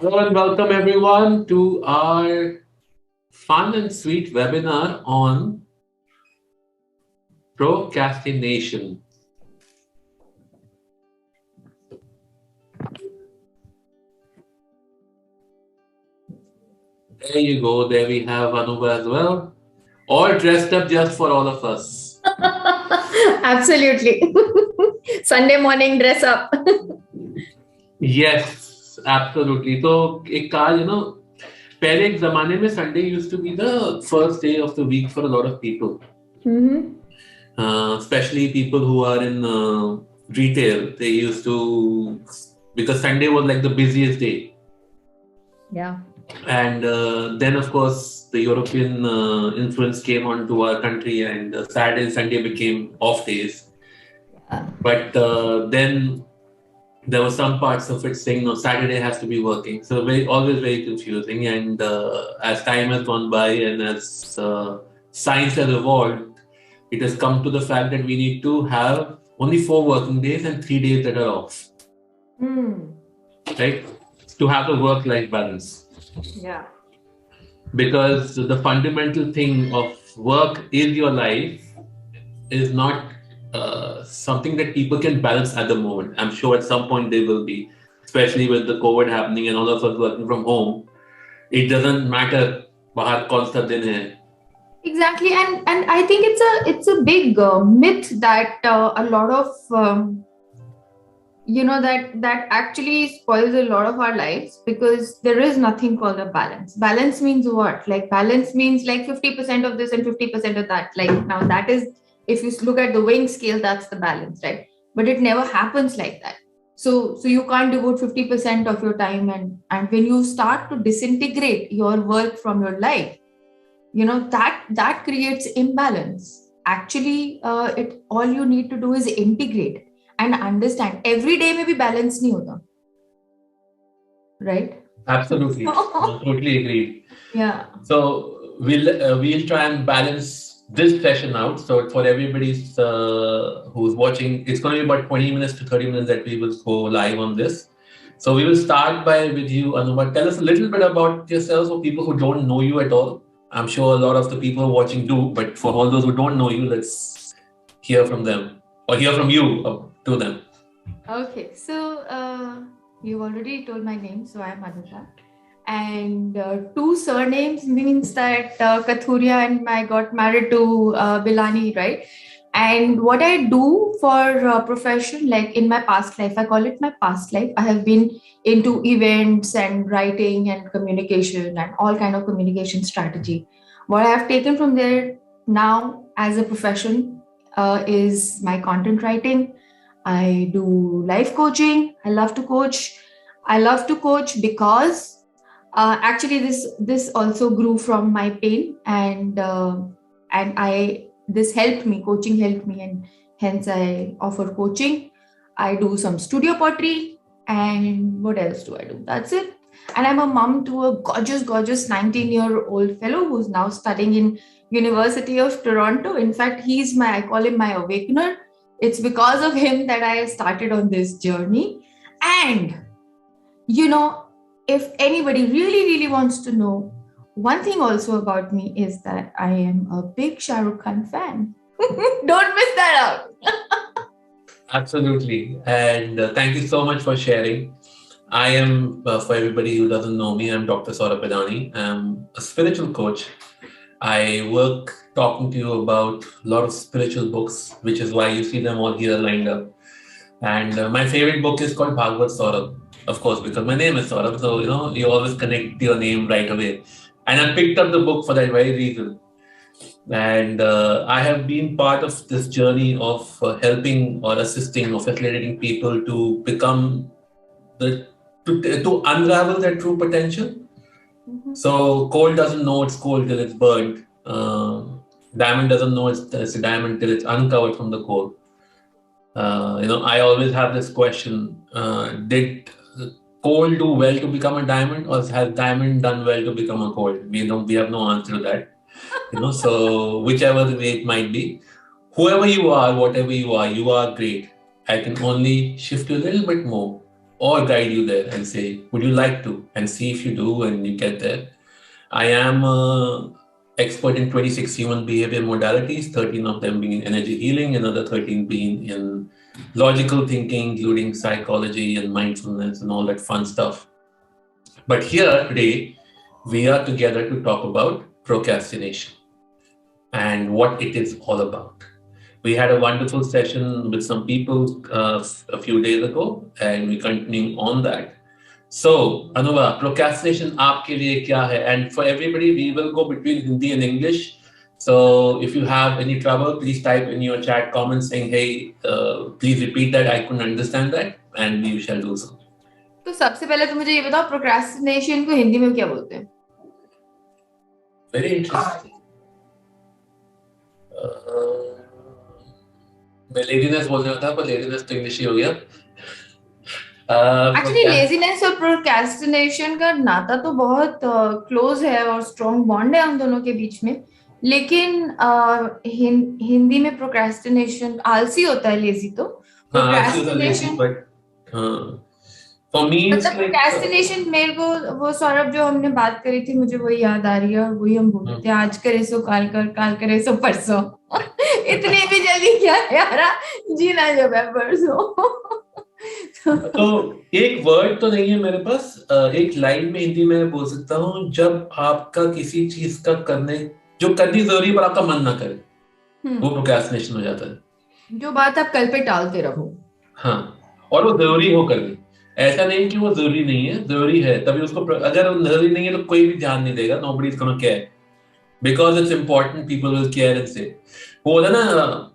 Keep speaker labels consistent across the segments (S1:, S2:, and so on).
S1: Hello and welcome everyone to our fun and sweet webinar on procrastination. There you go. There we have Anubha as well. All dressed up just for all of us.
S2: Absolutely. Sunday morning dress up.
S1: Yes, absolutely. So, एक काल, पहले एक जमाने में Sunday used to be the first day of the week for a lot of people,
S2: Mm-hmm.
S1: especially people who are in retail. They used to, because Sunday was like the busiest day.
S2: Yeah.
S1: And then, of course, the European influence came onto our country, and Saturday and Sunday became off days. But then there were some parts of it saying, no, Saturday has to be working. So always very confusing. And as time has gone by and as science has evolved, it has come to the fact that we need to have only 4 working days and 3 days that are off. Right? To have a work-life balance.
S2: Yeah.
S1: Because the fundamental thing of work is your life is not something that people can balance at the moment. I'm sure at some point they will be, especially with the COVID happening and all of us working from home. It doesn't matter bahar kaun sa din hai.
S2: Exactly, and I think it's a big myth that a lot of that actually spoils a lot of our lives because there is nothing called a balance. Balance means what? Like balance means like 50% of this and 50% of that. Like now that is, if you look at the weighing scale, that's the balance, right? But it never happens like that. So you can't devote 50% of your time, and when you start to disintegrate your work from your life, that creates imbalance. Actually, it all you need to do is integrate and understand. Every day may be balanced nahi hota, right?
S1: Absolutely, totally agree.
S2: Yeah.
S1: So we'll try and balance this session out. So for everybody's who's watching, it's going to be about 20 minutes to 30 minutes that we will go live on this. So we will start with you, Anubha. Tell us a little bit about yourself for people who don't know you at all. I'm sure a lot of the people watching do, but for all those who don't know you, let's hear from them or hear from you to them.
S2: Okay, so you've already told my name, so I'm Anubha. And two surnames means that Kathuria and I got married to Bilani, right? And what I do for profession, like in my past life, I call it my past life. I have been into events and writing and communication and all kind of communication strategy. What I have taken from there now as a profession is my content writing. I do life coaching. I love to coach. I love to coach because actually this also grew from my pain, and I this helped me. Coaching helped me, and hence I offer coaching. I do some studio pottery, and what else do I do? That's it. And I'm a mom to a gorgeous 19-year-old fellow who's now studying in University of Toronto. In fact, I call him my awakener. It's because of him that I started on this journey. And you know, if anybody really wants to know, one thing also about me is that I am a big Shah Rukh Khan fan. Don't miss that out.
S1: Absolutely. And thank you so much for sharing. I am, for everybody who doesn't know me, I'm Dr. Saurabbh. I'm a spiritual coach. I work talking to you about a lot of spiritual books, which is why you see them all here lined up. And my favorite book is called Bhagavad Saurabh, of course, because my name is Saurabh. So, you always connect your name right away. And I picked up the book for that very reason. And I have been part of this journey of helping or assisting or facilitating people to become to unravel their true potential. Mm-hmm. So coal doesn't know it's coal till it's burned. Diamond doesn't know it's a diamond till it's uncovered from the coal. I always have this question: did coal do well to become a diamond, or has diamond done well to become a coal? We have no answer to that. So whichever the way it might be, whoever you are, whatever you are great. I can only shift you a little bit more or guide you there and say, would you like to? And see if you do and you get there. I am an expert in 26 human behavior modalities, 13 of them being in energy healing, another 13 being in logical thinking, including psychology and mindfulness and all that fun stuff. But here today, we are together to talk about procrastination and what it is all about. We had a wonderful session with some people a few days ago, and we're continuing on that. So, Anubha, procrastination आपके लिए क्या है? And for everybody, we will go between Hindi and English. So, if you have any trouble, please type in your chat comments saying, "Hey, please repeat that. I couldn't understand that," and we shall do so.
S2: तो सबसे पहले तो मुझे ये बताओ procrastination को हिंदी में क्या बोलते हैं?
S1: Very interesting. मैं लेजीनेस बोलने था पर लेजीनेस तो इंग्लिश ही हो गया.
S2: एक्चुअली लेजीनेस और प्रोक्रेस्टिनेशन का नाता तो बहुत क्लोज है और स्ट्रॉन्ग बॉन्ड है हम दोनों के बीच में, लेकिन हिंदी में प्रोक्रेस्टिनेशन आलसी होता है, लेजी तो प्रोक्रेस्टिनेशन
S1: फॉर मी
S2: मतलब प्रोक्रेस्टिनेशन मेरे को वो सौरभ जो हमने बात करी थी मुझे वही याद आ रही है और वही हम बोलते थे, आज करे सो काल कर, काल करे सो परसों. इतनी भी जल्दी क्या यारा जीना जब है परसों.
S1: तो एक वर्ड तो नहीं है मेरे पास, एक लाइन में हिंदी में बोल सकता हूँ, जब आपका किसी चीज का करने जो करनी जरूरी पर आपका मन ना करे, वो प्रोक्रेस्टिनेशन हो जाता है.
S2: जो बात आप कल पे टालते रहो.
S1: हाँ, और वो जरूरी हो करनी. ऐसा नहीं कि वो जरूरी नहीं है, जरूरी है. तभी उसको, अगर वो जरूरी नहीं है तो कोई भी ध्यान नहीं देगा. Nobody is gonna care because it's important. People will care and से वो होता है ना.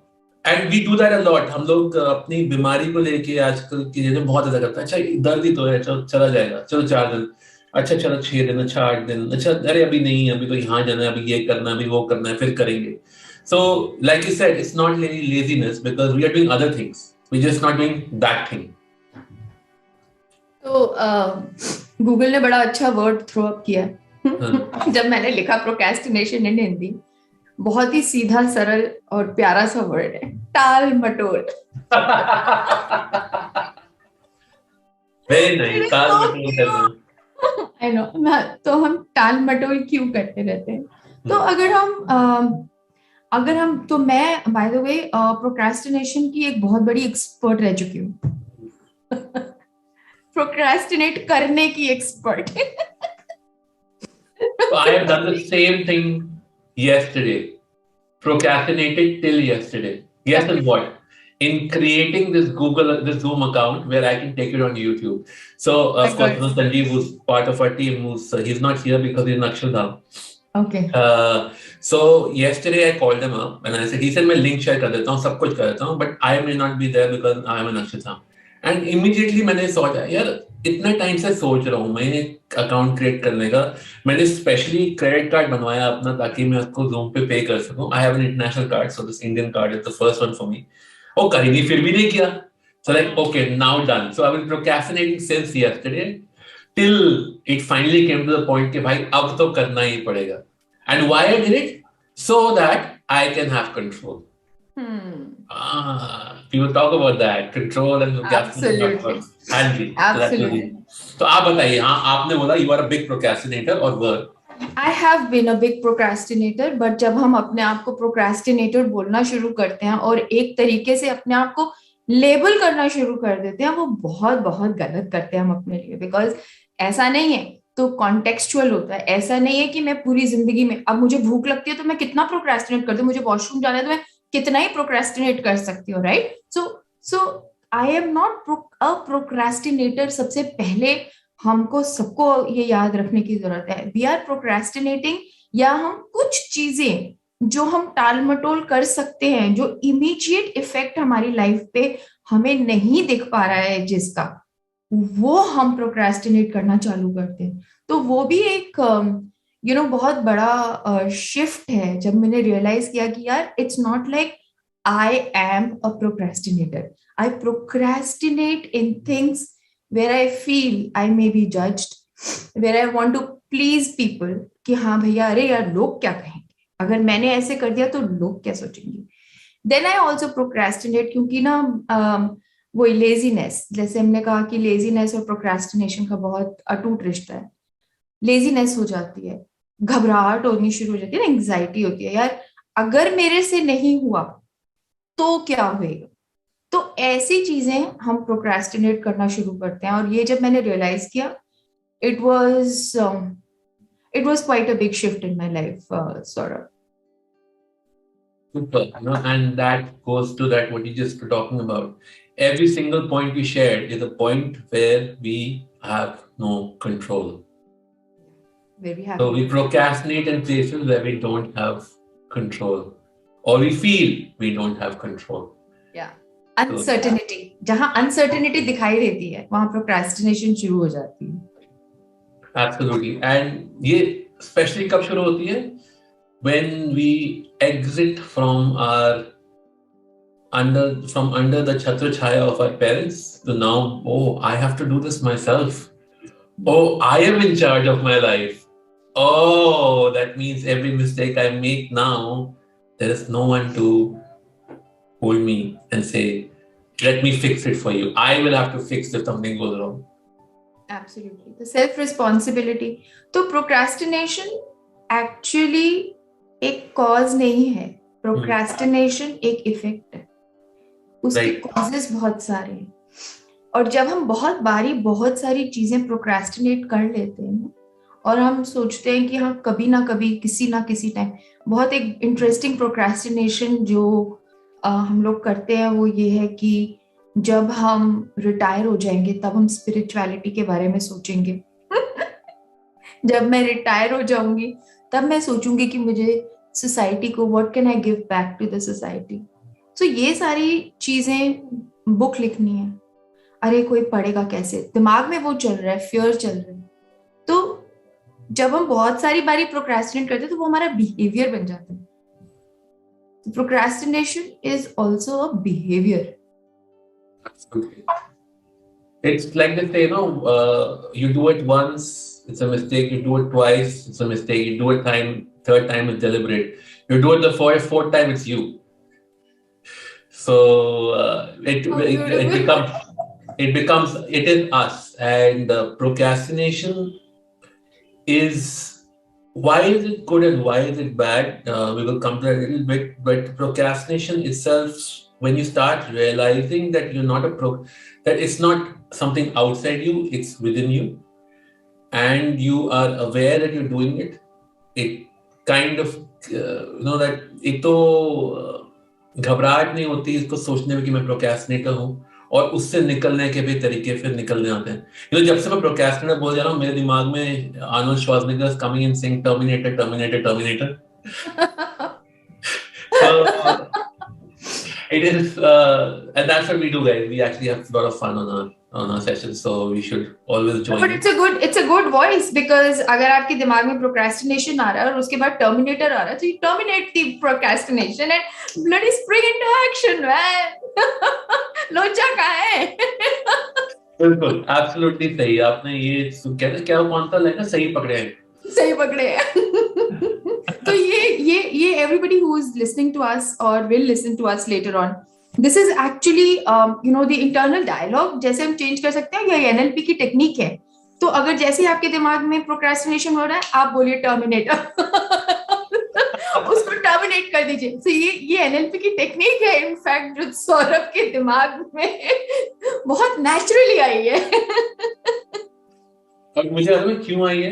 S1: And we do that a lot. हम लोग अपनी बीमारी को लेके आजकल की चीजें बहुत ज्यादा करते हैं. अच्छा दर्द ही तो है, चलो चला जाएगा, चलो 4 दिन, अच्छा चलो 6 दिन, अच्छा 8 दिन, अच्छा अरे अभी नहीं, अभी तो यहाँ जाना है, अभी ये करना है, अभी वो करना है, फिर करेंगे. So like you said, it's not laziness because we are doing other things, we just not doing that thing.
S2: तो गूगल ने बड़ा अच्छा वर्ड थ्रो अप किया है. जब मैंने लिखा प्रोक्रेस्टिनेशन इन हिंदी, बहुत ही सीधा सरल और प्यारा सा वर्ड है, टाल मटोल.
S1: Very nice. टाल मटोल करना.
S2: I know. तो हम टाल मटोल क्यों करते रहते हैं? तो अगर हम तो मैं बाय द वे प्रोक्रेस्टिनेशन की एक बहुत बड़ी एक्सपर्ट रह चुकी हूँ. प्रोक्रेस्टिनेट करने की expert.
S1: So I have done the same thing yesterday. Procrastinated till yesterday. Yes, and what? In creating this this Zoom account where I can take it on YouTube. So of course, Sanjeev, who's part of our team, he's not here because he's in Akshardham.
S2: Okay.
S1: So yesterday I called him up and I said, he said मैं link share कर देता हूँ, सब कुछ कर देता हूँ, but I may not be there because I am in Akshardham. And immediately मैंने सोचा, यार इतना टाइम से सोच रहा हूँ मैं अकाउंट क्रिएट करने का. मैंने स्पेशली क्रेडिट कार्ड बनवाया अपना ताकि मैं उसको Zoom पे पे कर सकूं. I have an international card, so this Indian card is the first one for me. ओ कर ही नहीं, फिर भी नहीं किया. So like okay, now done. So I been procrastinating since yesterday till it finally came to the point कि भाई अब तो करना ही पड़ेगा. And why I did it? So that I can have control. We will talk about that, control and
S2: absolutely.
S1: Absolutely. तो आप बताइए. हाँ, आपने बोला you are a big procrastinator और were.
S2: I have been a big procrastinator, but जब हम अपने आप को procrastinator बोलना शुरू करते हैं और एक तरीके से अपने आप को लेबल करना शुरू कर देते हैं, वो बहुत बहुत गलत करते हैं हम अपने लिए. बिकॉज ऐसा नहीं है, तो कॉन्टेक्चुअल होता है. ऐसा नहीं है कि मैं पूरी जिंदगी में, अब मुझे भूख लगती है तो मैं कितना प्रोक्रेस्टिनेट करती हूँ, मुझे वॉशरूम जाना है तो मैं कितना ही प्रोक्रेस्टिनेट कर सकती हूँ, right? So I am not a procrastinator. सबसे पहले हमको सबको ये याद रखने की जरूरत है, वी आर प्रोक्रेस्टिनेटिंग, या हम कुछ चीजें जो हम टाल मटोल कर सकते हैं, जो इमीडिएट इफेक्ट हमारी लाइफ पे हमें नहीं दिख पा रहा है जिसका, वो हम प्रोक्रेस्टिनेट करना चालू करते हैं. तो वो भी एक बहुत बड़ा शिफ्ट है जब मैंने रियलाइज किया कि यार it's not like I am a procrastinator. I procrastinate in things where I feel I may be judged, where I want to please people कि हाँ भैया, अरे यार लोग क्या कहेंगे, अगर मैंने ऐसे कर दिया तो लोग क्या सोचेंगे. Then I also procrastinate क्योंकि ना वही लेजीनेस, जैसे हमने कहा कि लेजीनेस और प्रोक्रेस्टिनेशन का बहुत अटूट रिश्ता है। लेजीनेस हो जाती है, घबराहट होनी शुरू हो जाती है ना, एंग्जाइटी होती है, यार अगर मेरे से नहीं हुआ तो क्या होएगा। तो ऐसी चीजें हम प्रोक्रेस्टिनेट करना शुरू करते हैं, और ये जब मैंने रियलाइज किया, it was it was quite a big shift in my life, Saurabh.
S1: Super, and that goes to that what you just were talking about. Every single point we shared is a point where we have no control.
S2: Where we have
S1: So we procrastinate in places where we don't have control, or we feel we don't have control.
S2: Yeah. Uncertainty, जहां uncertainty दिखाई देती है वहां procrastination शुरू हो जाती है.
S1: Absolutely, and ये especially कब शुरू होती है? When we exit from under the chhatra chaya of our parents to now, oh, I have to do this myself. Oh, I am in charge of my life. Oh, that means every mistake I make now, there is no one to hold me and say, let me fix it for you. I will have to fix if something goes wrong.
S2: Absolutely. The self-responsibility. तो procrastination actually एक cause नहीं है. Procrastination एक effect है. उसके causes बहुत सारे हैं. और जब हम बहुत सारी चीजें procrastinate कर लेते हैं, और हम सोचते हैं कि हाँ कभी ना कभी किसी ना किसी टाइम, बहुत एक इंटरेस्टिंग प्रोक्रेस्टिनेशन जो हम लोग करते हैं वो ये है कि जब हम रिटायर हो जाएंगे तब हम स्पिरिचुअलिटी के बारे में सोचेंगे. जब मैं रिटायर हो जाऊंगी तब मैं सोचूंगी कि मुझे सोसाइटी को what can I give back to the society. So ये सारी चीजें बुक लिखनी है. अरे कोई पढ़ेगा कैसे, दिमाग में वो चल रहा है, फियर चल रहा है. तो जब हम बहुत सारी बारी प्रोक्रेस्टिनेट करते हैं तो वो हमारा बिहेवियर बन जाता है. Procrastination is also a behaviour.
S1: Absolutely. It's like they say, you do it once, it's a mistake. You do it twice, it's a mistake. You do it third time, it's deliberate. You do it the fourth time, it's you. So it is us. And procrastination is, why is it good and why is it bad? We will come to that a little bit. But procrastination itself, when you start realizing that you're not that it's not something outside you, it's within you, and you are aware that you're doing it, it kind of that एक तो घबराहट नहीं होती इसको सोचने में कि मैं प्रोक्रेस्टिनेटर हूँ, और उससे निकलने के भी तरीके फिर निकलने आते हैं. जब से मैं प्रोक्रेस्टिनेटर बोल जा रहा हूँ, मेरे दिमाग में Arnold Schwarzenegger is coming in saying terminator terminator terminator. So it is, and that's what we do, guys. We actually have a lot of fun on our sessions, so we should always join.
S2: But it's a good voice, because अगर आपके दिमाग में procrastination आ रहा है और उसके बाद terminator आ रहा है, तो you terminate the procrastination and bloody spring into action, man. लोचा कहाँ है?
S1: बिल्कुल, absolutely सही. आपने ये क्या कौन सा लाइन सही पकड़े हैं?
S2: सही पकड़े हैं. तो ये everybody who is listening to us or will listen to us later on, this is actually the internal dialogue. जैसे हम चेंज कर सकते हैं, ये NLP की टेक्निक है. तो अगर जैसे ही आपके दिमाग में प्रोक्रेस्टिनेशन हो रहा है, आप बोलिए टर्मिनेटर. उसको टर्मिनेट कर दीजिए. तो ये NLP की टेक्निक है, इनफैक्ट जो सौरभ के दिमाग में बहुत नेचुरली आई है.
S1: और मुझे याद में क्यों आई है,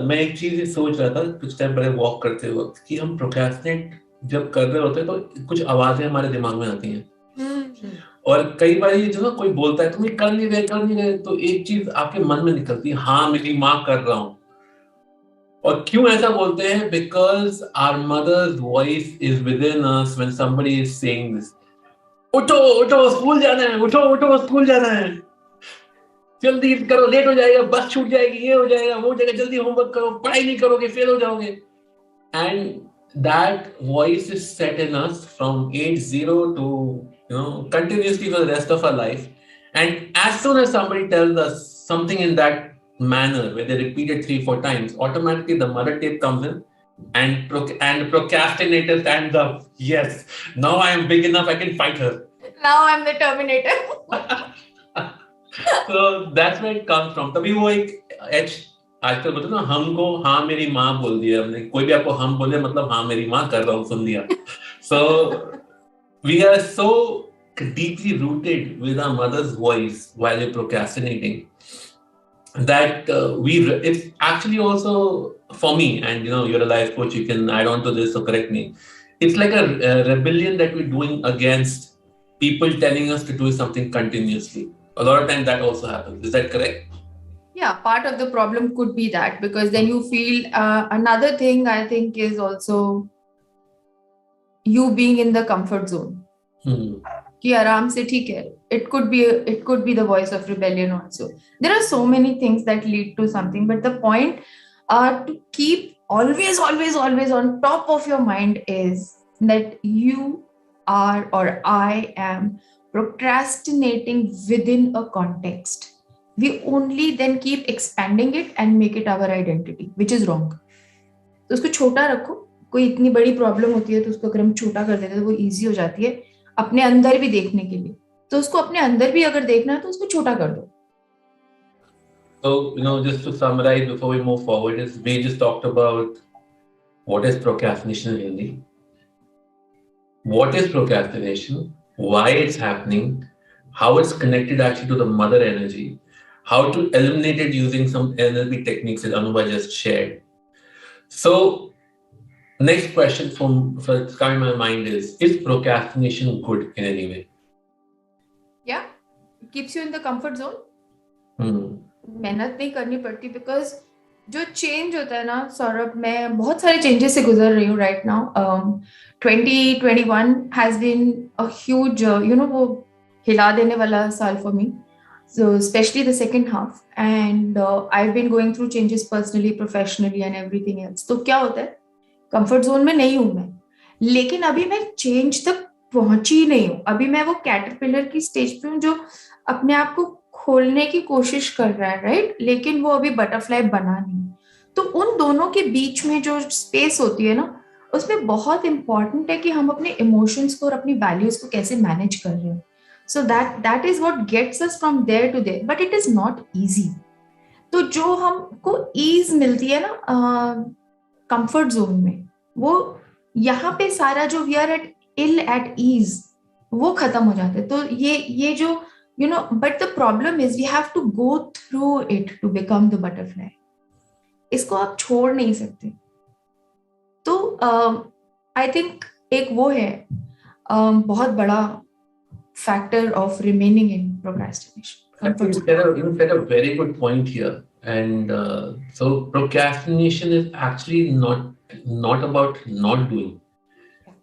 S1: मैं एक चीज सोच रहा था कुछ टाइम पहले वॉक करते वक्त, कि हम प्रोक्रेस्टिनेट जब कर रहे होते हैं तो कुछ आवाजें हमारे दिमाग में आती हैं. और कई बार ये जो कोई बोलता है तुम ये कर नहीं रहे, तो एक चीज आपके मन में निकलती है, हाँ मेरी माँ कर रहा हूँ. और क्यों ऐसा बोलते हैं? Because our mother's voice is within us when somebody is saying this. उठो स्कूल जाना है, उठो स्कूल जाना है, जल्दी करो, लेट हो जाएगा, बस छूट जाएगी, ये हो जाएगा, वो हो जाएगा, जल्दी होमवर्क करो, पढ़ाई नहीं करोगे फेल हो जाओगे. And that voice is set in us from age 0 to continuously for the rest of our life. And as soon as somebody tells us something in that manner, where they repeat it 3-4 times, automatically the mother tape comes in, and procrastinator stands up. Yes, now I am big enough, I can fight her.
S2: Now I'm the Terminator.
S1: So that's where it comes from. तभी वो एक H आजकल बोलते हैं ना, हमको हाँ मेरी माँ बोल दिया हमने, कोई भी आपको हम बोले मतलब हाँ मेरी माँ कर रहा हूँ, सुन लिया. So we are so deeply rooted with our mother's voice while we're procrastinating that it's actually also for me, and you're a life coach, you can add on to this, so correct me. It's like a rebellion that we're doing against people telling us to do something continuously. A lot of times that also happens. Is that correct?
S2: Yeah, part of the problem could be that, because then you feel another thing I think is also you being in the comfort zone. कि आराम से ठीक है. It could be the voice of rebellion also. There are so many things that lead to something, but the point to keep always on top of your mind is that you are, or I am, procrastinating within a context. We only then keep expanding it and make it our identity, which is wrong. तो उसको छोटा रखो. कोई इतनी बड़ी problem होती है तो उसको अगर हम छोटा कर देते हैं तो वो इजी हो जाती है अपने अंदर भी देखने के लिए. तो उसको अपने अंदर भी अगर देखना है तो उसको छोटा कर दो.
S1: So, just to summarize before we move forward, is we just talked about what is procrastination really, what is procrastination, why it's happening, how it's connected actually to the mother energy, how to eliminate it using some NLP techniques that Anubha just shared. So, next question that's coming to my mind is procrastination good in any way?
S2: Yeah, it keeps you in the comfort zone. मेहनत नहीं करनी पड़ती, because जो change होता है ना सौरभ, मैं बहुत सारे चेंजेस से गुजर रही हूँ right now. 2021 has been a huge वो हिला देने वाला साल for me, so especially the second half, and I've been going through changes personally, professionally and everything else. तो क्या होता है, कंफर्ट जोन में नहीं हूँ मैं, लेकिन अभी मैं चेंज तक पहुंची नहीं हूँ. अभी मैं वो कैटरपिलर की स्टेज पे हूँ जो अपने आप को खोलने की कोशिश कर रहा है, राइट, लेकिन वो अभी बटरफ्लाई बना नहीं. तो उन दोनों के बीच में जो स्पेस होती है ना, उसमें बहुत इंपॉर्टेंट है कि हम अपने इमोशंस को और अपनी वैल्यूज को कैसे मैनेज कर रहे हैं. So that is what gets us from there to there, but it is not easy. तो जो हमको ईज मिलती है ना कंफर्ट जोन में, वो यहाँ पे सारा जो वी आर एट ईज वो खत्म हो जाता है. तो ये जो but the problem is we have to go through it to become the butterfly. इसको आप छोड़ नहीं सकते. तो I think एक वो है बहुत बड़ा factor of remaining in procrastination.
S1: You said a very good point here. And so procrastination is actually not about not doing.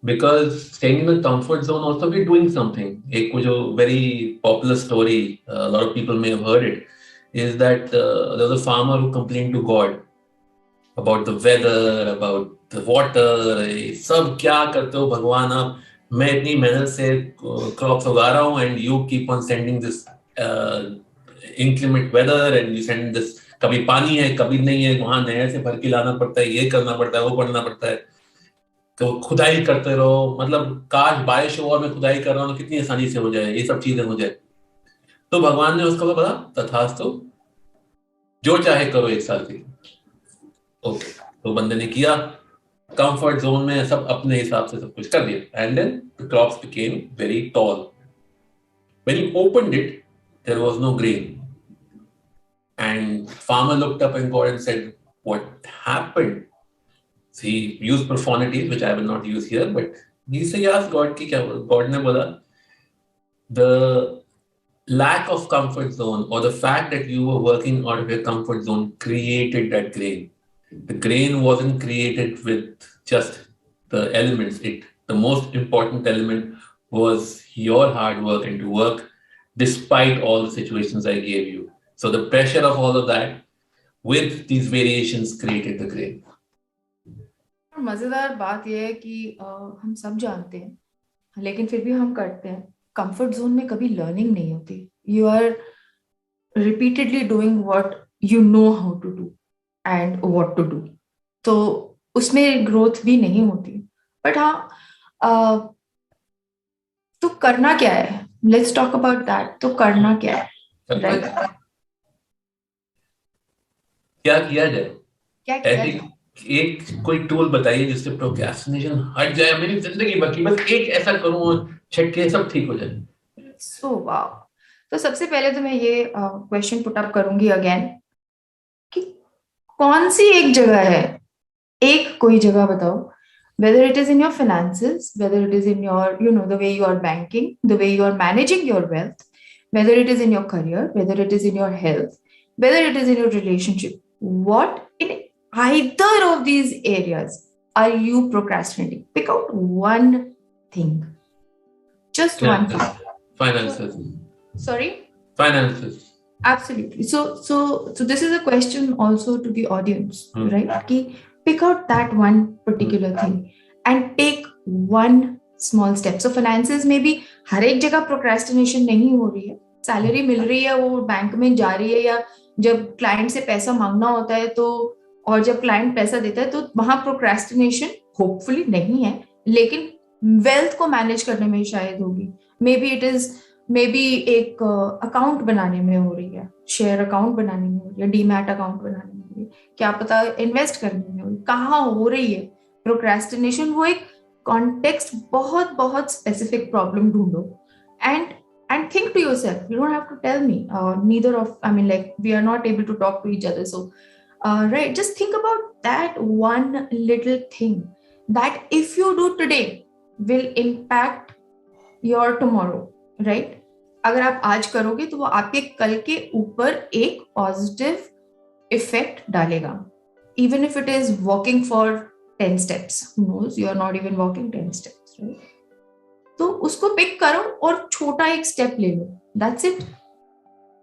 S1: Because staying in the comfort zone also we're doing something. एक जो very popular story, a lot of people may have heard it, is that there was a farmer who complained to God about the weather, about the water. सब क्या करते हो भगवान आप, मैं इतनी मेहनत से क्रॉप्स उगा रहा हूँ and you keep on sending this inclement weather and you send this, कभी पानी है कभी नहीं है, वहां नहर से भर के लाना पड़ता है, ये करना पड़ता है, वो करना पड़ता है, तो खुदाई करते रहो, मतलब काश बारिश हो और मैं खुदाई कर रहा हूँ तो कितनी आसानी से हो जाए, ये सब चीजें हो जाए. तो भगवान ने उसको बोला तथास्तु, जो चाहे करो 1 साल के. ओके, तो बंदे ने किया, कंफर्ट जोन में सब अपने हिसाब से सब कुछ कर दिया, and then the crops became very tall. When he opened it there was no grain, and farmer looked up and God and said what happened. He used profanities, which I will not use here, but he asked God ki kya. God ne bola, the lack of comfort zone or the fact that you were working out of your comfort zone created that grain. The grain wasn't created with just the elements. The most important element was your hard work and to work despite all the situations I gave you. So the pressure of all of that with these variations created the grain.
S2: मजेदार बात यह है कि हम सब जानते हैं लेकिन फिर भी हम करते हैं. कंफर्ट जोन में कभी लर्निंग नहीं होती. You are repeatedly doing what you know how to do and what to do. तो उसमें ग्रोथ भी नहीं होती. बट हाँ, तो करना क्या है, लेट्स टॉक अबाउट दैट. तो करना क्या है, राइट?
S1: क्या किया जाए?
S2: क्या किया
S1: ऐसी
S2: जाए?
S1: एक कोई टूल बताइए जिससे प्रोक्रेस्टिनेशन हट जाए, मेरी जिंदगी भर की बस एक ऐसा करूं और छटके सब ठीक हो जाए.
S2: So wow. तो सबसे पहले तो मैं ये क्वेश्चन पुट अप करूंगी अगेन कि कौन सी एक जगह है, एक कोई जगह बताओ, whether it is in your finances, whether it is in your, you know, the way you are banking, the way you are managing your wealth, whether it is in your career, whether it is in your health, whether it is in your relationship, what in either of these areas are you procrastinating? Pick out one thing, just one thing.
S1: Finances.
S2: Sorry.
S1: Finances.
S2: Absolutely. So this is a question also to the audience, right? Ki pick out that one particular thing and take one small step. So finances में भी हर एक जगह procrastination नहीं हो रही है. Salary मिल रही है, वो बैंक में जा रही है, या जब क्लाइंट से पैसा मांगना होता है तो, और जब क्लाइंट पैसा देता है तो वहां प्रोक्रेस्टिनेशन होपफुली नहीं है, लेकिन वेल्थ को मैनेज करने में शायद होगी. May be it is, may be एक अकाउंट बनाने में हो रही है, शेयर अकाउंट बनाने में हो रही है, डीमैट अकाउंट बनाने में हो रही है, क्या पता इन्वेस्ट करने में हो रही है, कहाँ हो रही है प्रोक्रेस्टिनेशन. वो एक कॉन्टेक्स्ट, बहुत बहुत स्पेसिफिक प्रॉब्लम ढूंढो and think to yourself. You don't have to tell me, neither of, I mean, like, we are not able to talk to each other, so right, just think about that one little thing that if you do today will impact your tomorrow, right? अगर आप आज करोगे तो वो आपके कल के ऊपर एक पॉजिटिव इफेक्ट डालेगा. even if it is walking for 10 steps, who knows, you are not even walking 10 steps, right? तो उसको पिक करो और छोटा एक स्टेप ले लो. That's it,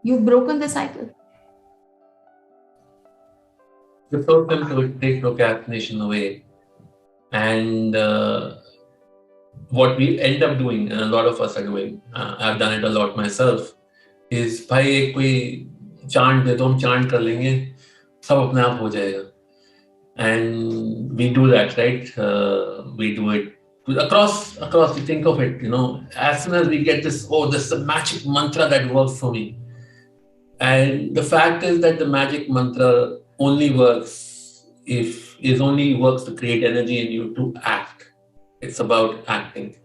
S2: you've broken the cycle.
S1: The first step to take procrastination away, and what we end up doing, and a lot of us are doing, I've done it a lot myself, is भाई एक कोई chant दे दो, हम chant कर लेंगे, सब अपने आप हो जाएगा. And we do that, right? We do it across. You think of it, as soon as we get this, oh, this is a magic mantra that works for me. And the fact is that the magic mantra only works to create energy in you to act. It's about acting.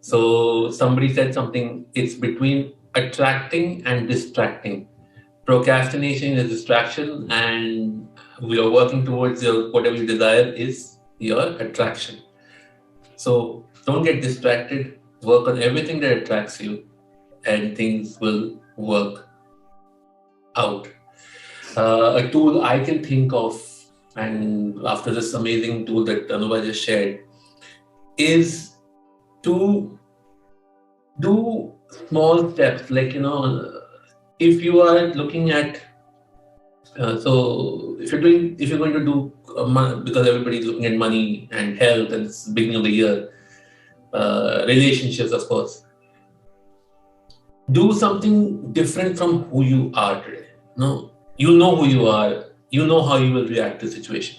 S1: So somebody said something, it's between attracting and distracting. Procrastination is distraction, and we are working towards whatever you desire is your attraction. So don't get distracted. Work on everything that attracts you, and things will work out. A tool I can think of, and after this amazing tool that Anubha just shared, is to do small steps. Like, if you are looking at, so if you're going to do, because everybody's looking at money and health, and it's the beginning of the year, relationships, of course, do something different from who you are today. No, you know who you are, you know how you will react to situation.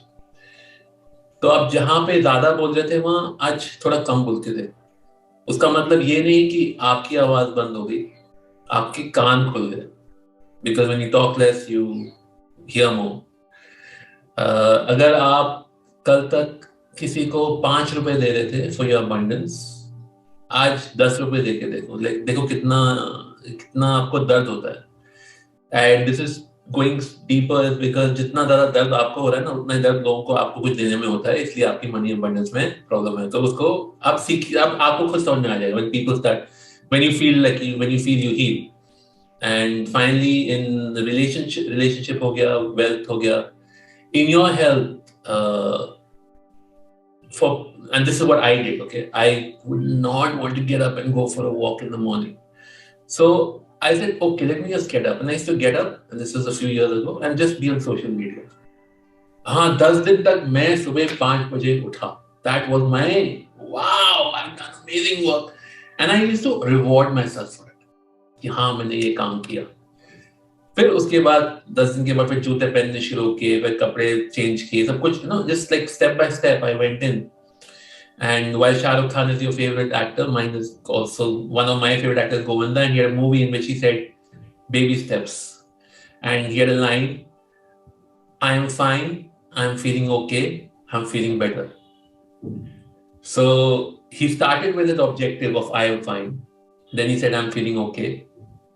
S1: तो आप जहां पे ज्यादा बोल रहे थे वहां आज थोड़ा कम बोलते थे. उसका मतलब ये नहीं कि आपकी आवाज बंद हो गई, आपके कान खुल गए. Because when you talk less, you hear more. अगर आप कल तक किसी को 5 रुपए दे रहे थे for your abundance, आज 10 रुपए दे के देखो कितना आपको दर्द होता है. And this is going deeper because जितना ज्यादा दर्द आपको हो रहा है ना, उतना ही दर्द लोगों को आपको कुछ देने में होता है, इसलिए आपकी मनी अबंडेंस में प्रॉब्लम है. तो उसको आप आपको खुद समझ में आ जाएगा. When people start, when you feel you heal. And finally, in the relationship हो गया, wealth हो गया, in your health, and this is what I did. Okay, I would not want to get up and go for a walk in the morning. So I said, okay, let me just get up. And I used to get up, and this was a few years ago, and just be on social media. 10 दिन तक मैं सुबह 5 बजे उठा. That was my, wow, I've done amazing work. And I used to reward myself for it. कि हाँ, मैंने ये काम किया. फिर उसके बाद 10 दिन के बाद फिर जूते पहनने शुरू किए, फिर कपड़े चेंज किए, सब कुछ, just like step by step I went in. And while Shah Rukh Khan is your favorite actor, mine is also one of my favorite actors, Govinda, and he had a movie in which he said baby steps. And he had a line, I am fine, I am feeling okay, I'm feeling better. So he started with his objective of I am fine. Then he said, I'm feeling okay.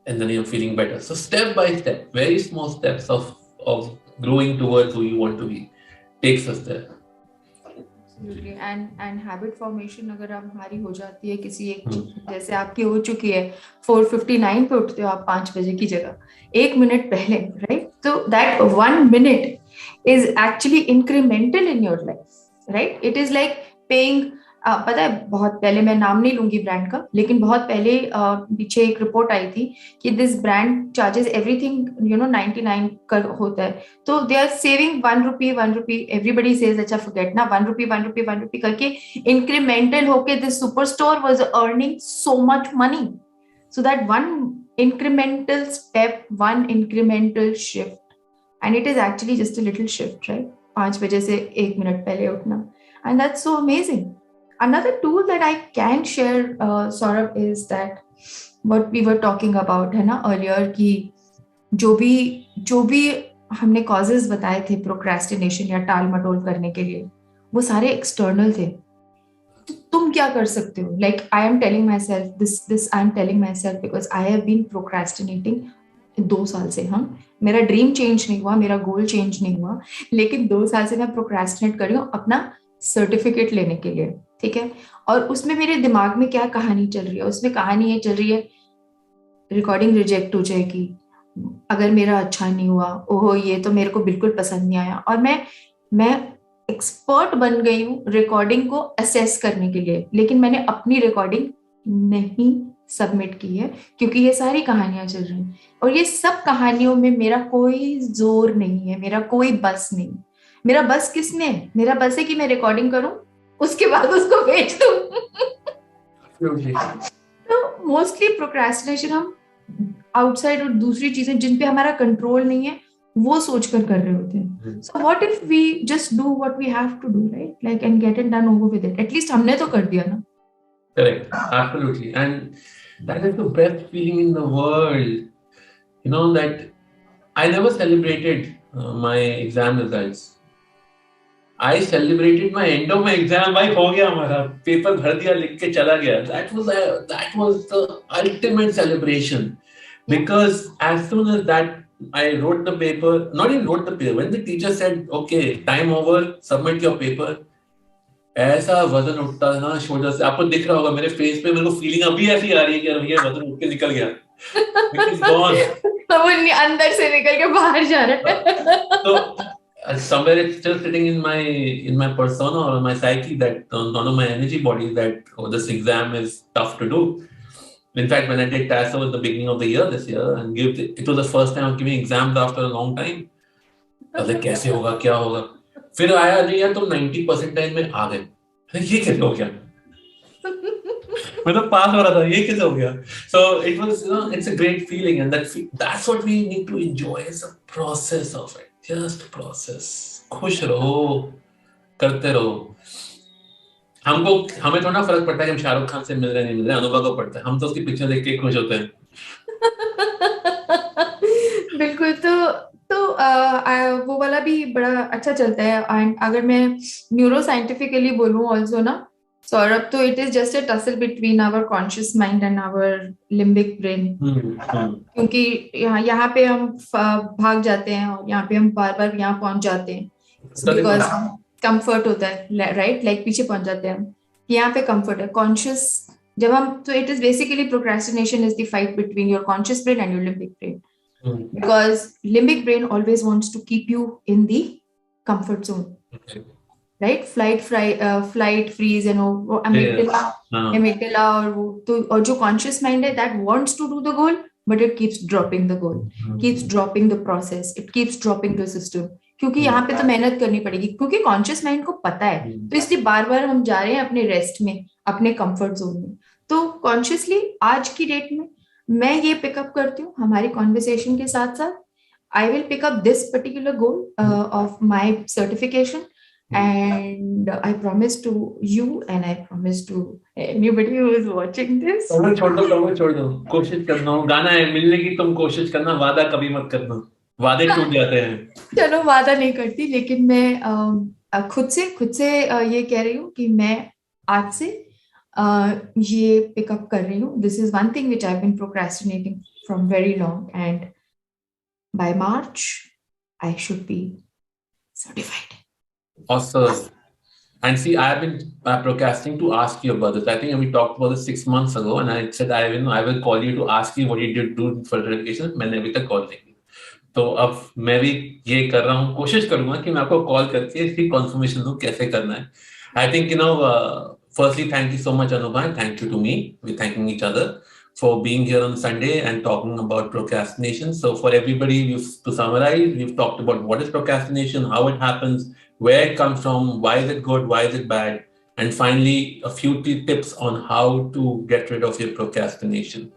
S1: And then I'm feeling better. So step by step, very small steps of growing towards who you want to be takes us there.
S2: Absolutely. And habit formation अगर आप हमारी हो जाती है किसी एक जैसे आपकी हो चुकी है 4:59 पे उठते हो आप 5 बजे की जगह 1 मिनट पहले, राइट? तो that 1 minute is actually incremental in your life, right? It is like paying पता है, बहुत पहले, मैं नाम नहीं लूंगी ब्रांड का, लेकिन बहुत पहले पीछे एक रिपोर्ट आई थी कि दिस ब्रांड चार्जेस एवरीथिंग 99 कर होता है, तो they are saving 1 rupee, everybody says अच्छा फॉरगेट ना, 1 रुपी करके इंक्रीमेंटल होके this super store was earning so much money. So that one incremental step, one incremental shift, and it is actually just a little shift, right? 5 बजे से 1 minute पहले उठना, and that's so amazing. Another tool that I can share, Saurabh, is that what we were talking about है ना earlier कि जो भी हमने causes बताए थे procrastination या टाल मटोल करने के लिए, वो सारे external थे. तो तुम क्या कर सकते हो? Like I am telling myself this I am telling myself because I have been procrastinating 2 साल से. हम मेरा ड्रीम चेंज नहीं हुआ, मेरा गोल चेंज नहीं हुआ, लेकिन 2 साल से मैं प्रोक्रेस्टिनेट कर रही हूँ अपना सर्टिफिकेट लेने के लिए, ठीक है? और उसमें मेरे दिमाग में क्या कहानी चल रही है? उसमें कहानी ये चल रही है, रिकॉर्डिंग रिजेक्ट हो जाएगी अगर मेरा अच्छा नहीं हुआ, ओहो ये तो मेरे को बिल्कुल पसंद नहीं आया. और मैं एक्सपर्ट बन गई हूँ रिकॉर्डिंग को असेस करने के लिए, लेकिन मैंने अपनी रिकॉर्डिंग नहीं सबमिट की है क्योंकि ये सारी कहानियां चल रही हैं. और ये सब कहानियों में मेरा कोई जोर नहीं है, मेरा कोई बस नहीं. मेरा बस किसमें है? मेरा बस है कि मैं रिकॉर्डिंग करूं, उसके बाद उसको भेज दूं. तो मोस्टली प्रोक्रेस्टिनेशन हम आउटसाइड और दूसरी चीजें जिन पे हमारा कंट्रोल नहीं है वो सोच कर रहे होते हैं. So what if we just do what we have to do, right? Like and get it done over with it. At least हमने तो कर दिया ना.
S1: Correct, absolutely. And that is the best feeling in the world. You know that I never celebrated my exam results. I celebrated my end of my exam. भाई हो गया हमारा, paper भर दिया, लिख के चला गया. That was the ultimate celebration, because as soon as that I wrote the paper, not even wrote the paper, when the teacher said, okay, time over, submit your paper, ऐसा वजन उठता है ना शोल्डर से. आपको दिख रहा होगा मेरे फेस पे, मेरे को फीलिंग अभी ऐसी आ रही है कि भैया वजन उठ के निकल गया. It's gone.
S2: वो अंदर से निकल के बाहर जा रहा है.
S1: So somewhere it's still sitting in my persona or my psyche, that none of my energy bodies, that this exam is tough to do. In fact, when I did TASO at the beginning of the year this year, and it was the first time I'm giving exams after a long time. I was like, कैसे होगा, क्या होगा? फिर आया नहीं यार, तुम 90% में आ गए. ये कैसे हो गया? मैं तो पास हो रहा था, ये कैसे हो गया? So it was, it's a great feeling, and that's what we need to enjoy, is a process of it. Just process. खुश रहो, करते रहो. हमें थोड़ा फर्क पड़ता है कि हम शाहरुख खान से मिल रहे नहीं मिल रहे. अनुभव को पड़ता है, हम तो उसकी पिक्चर देख के खुश होते हैं.
S2: बिल्कुल. तो वो वाला भी बड़ा अच्छा चलता है. एंड अगर मैं न्यूरो साइंटिफिकली बोलूं ऑल्सो ना सौरभ, तो it is just a tussle between our conscious mind and our limbic brain. क्योंकि यहाँ पे हम भाग जाते हैं और यहाँ पे हम बार बार यहाँ पहुंच जाते हैं बिकॉज कंफर्ट होता है, राइट? लाइक पीछे पहुंच जाते हैं हम, यहाँ पे कंफर्ट है. कॉन्शियस जब हम, तो it is basically procrastination is the fight between your conscious brain and your limbic brain. Because limbic brain always wants to keep you in the comfort zone, right? Flight, freeze, amygdala और जो conscious mind है, that wants to do the goal, but it keeps dropping the goal, keeps dropping the process, it keeps dropping the system. क्योंकि यहाँ पे तो मेहनत करनी पड़ेगी, क्योंकि कॉन्शियस माइंड को पता है, तो इसलिए बार बार हम जा रहे हैं अपने रेस्ट में, अपने कंफर्ट जोन में. तो कॉन्शियसली आज की डेट में मैं ये पिकअप करती हूँ हमारी कॉन्वर्सेशन के साथ साथ. I will pick up this particular goal of my certification, And I promise to you, and I promise to anybody who is watching this.
S1: छोड़ दो कोशिश करना हूँ गाना है मिलने की तुम कोशिश करना वादा कभी मत करना वादे टूट जाते हैं
S2: चलो वादा नहीं करती, लेकिन मैं खुद से ये कह रही हूँ कि मैं आज से ये पिकअप कर रही हूँ. This is one thing which I have been procrastinating from very long, and by March I should be certified.
S1: Awesome. And see, I have been procrastinating to ask you about this. I think we talked about this 6 months ago, and I said I will call you to ask you what you did do for education. मैंने अभी तक call नहीं की. तो अब मैं भी ये कर रहा हूँ, कोशिश करूंगा कि मैं आपको कॉल करके इसकी कॉन्फर्मेशन दूं कैसे करना है. I think firstly, thank you so much, Anubha, and thank you to me. We're thanking each other for being here on Sunday and talking about procrastination. So for everybody, to summarize, we've talked about what is procrastination, how it happens, where it comes from, why is it good, why is it bad, and finally, a few tips on how to get rid of your procrastination.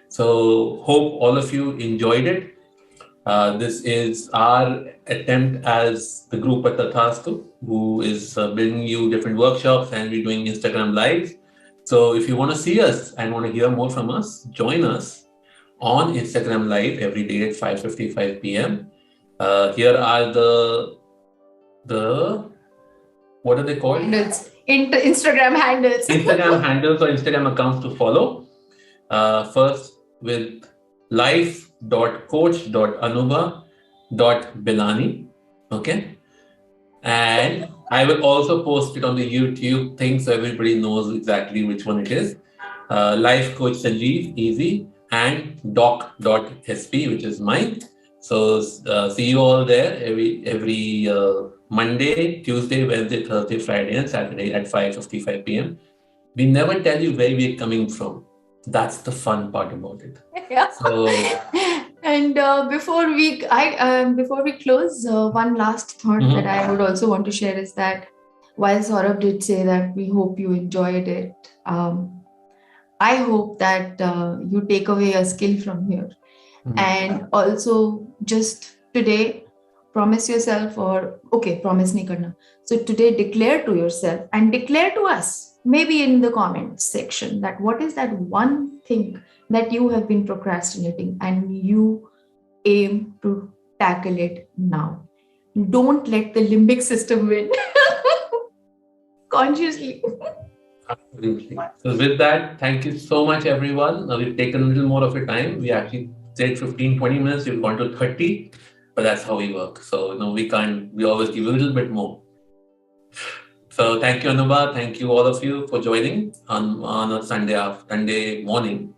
S1: So hope all of you enjoyed it. This is our attempt as the group at Tathastu, who is bringing you different workshops, and we're doing Instagram lives. So if you want to see us and want to hear more from us, join us on Instagram live every day at 5:55 p.m. Here are the what are they called?
S2: Handles. Instagram handles.
S1: Instagram handles or Instagram accounts to follow. First with life.coach.anubha.bilani. Okay. And I will also post it on the YouTube thing so everybody knows exactly which one it is. Life Coach Sanjeev, easy, and doc.sp, which is mine. So see you all there every Monday, Tuesday, Wednesday, Thursday, Friday, and Saturday at 5:55 p.m. We never tell you where we're coming from. That's the fun part about it.
S2: Yeah.
S1: So,
S2: and before we close, one last thought that I would also want to share is that while Saurabbh did say that we hope you enjoyed it, I hope that you take away a skill from here. And also just today promise yourself, promise nahi karna. So today declare to yourself and declare to us, maybe in the comments section, that what is that one thing that you have been procrastinating and you aim to tackle it now. Don't let the limbic system win. Consciously.
S1: Absolutely. So with that, thank you so much, everyone. We've taken a little more of your time. We actually said 15-20 minutes. We've gone to 30, but that's how we work. So we always give a little bit more. So thank you, Anubha. Thank you, all of you, for joining on a Sunday morning.